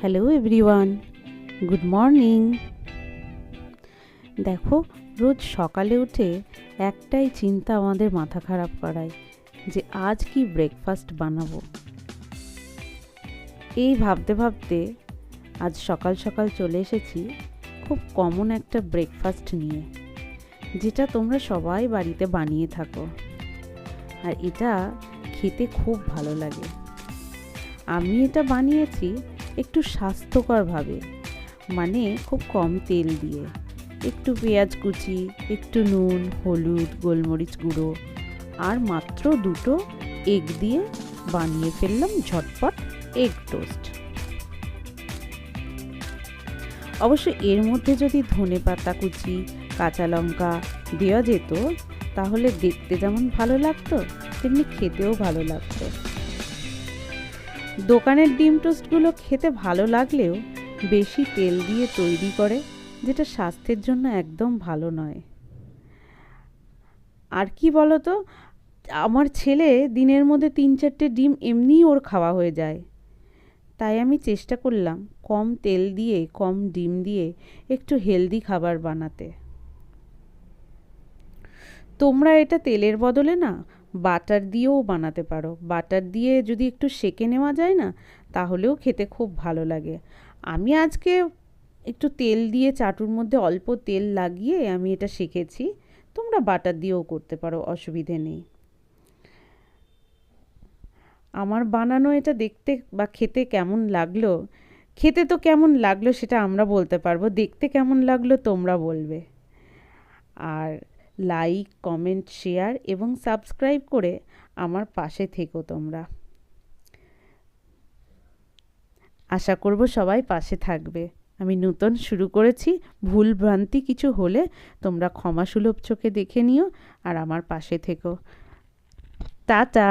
Hello everyone, good morning. দেখো, রোজ সকালে উঠে একটাই চিন্তা আমাদের মাথা খারাপ করায় যে আজ কি ব্রেকফাস্ট বানাবো। এই ভাবতে ভাবতে আজ সকাল সকাল চলে এসেছি খুব কমন একটা ব্রেকফাস্ট নিয়ে, যেটা তোমরা সবাই বাড়িতে বানিয়ে থাকো, আর এটা খেতে খুব ভালো লাগে। আমি এটা বানিয়েছি একটু স্বাস্থ্যকরভাবে, মানে খুব কম তেল দিয়ে, একটু পেঁয়াজ কুচি, একটু নুন, হলুদ, গোলমরিচ গুঁড়ো আর মাত্র দুটো এগ দিয়ে বানিয়ে ফেললাম ঝটপট এগ টোস্ট। অবশ্য এর মধ্যে যদি ধনেপাতা কুচি, কাঁচা লঙ্কা দেওয়া যেত তাহলে দেখতে যেমন ভালো লাগতো তেমনি খেতেও ভালো লাগতো। দোকানের ডিম টোস্টগুলো খেতে ভালো লাগলেও বেশি তেল দিয়ে তৈরি করে, যেটা স্বাস্থ্যের জন্য একদম ভালো নয়। আর কি বলতো, আমার ছেলে দিনের মধ্যে 3-4টে ডিম এমনিই ওর খাওয়া হয়ে যায়। তাই আমি চেষ্টা করলাম কম তেল দিয়ে, কম ডিম দিয়ে একটু হেলদি খাবার বানাতে। তোমরা এটা তেলের বদলে না বাটার দিয়েও বানাতে পারো। বাটার দিয়ে যদি একটু সেঁকে নেওয়া যায় না, তাহলেও খেতে খুব ভালো লাগে। আমি আজকে একটু তেল দিয়ে চাটুর মধ্যে অল্প তেল লাগিয়ে আমি এটা শিখেছি। তোমরা বাটার দিয়েও করতে পারো, অসুবিধে নেই। আমার বানানো এটা দেখতে বা খেতে কেমন লাগলো, খেতে তো কেমন লাগলো সেটা আমরা বলতে পারবো, দেখতে কেমন লাগলো তোমরা বলবে। আর লাইক, কমেন্ট, শেয়ার এবং সাবস্ক্রাইব করে আমার পাশে থেকো তোমরা। আশা করব সবাই পাশে থাকবে। আমি নতুন শুরু করেছি, ভুল ভ্রান্তি কিছু হলে তোমরা ক্ষমাসুলভ চোখে দেখে নিও আর আমার পাশে থেকো। টাটা।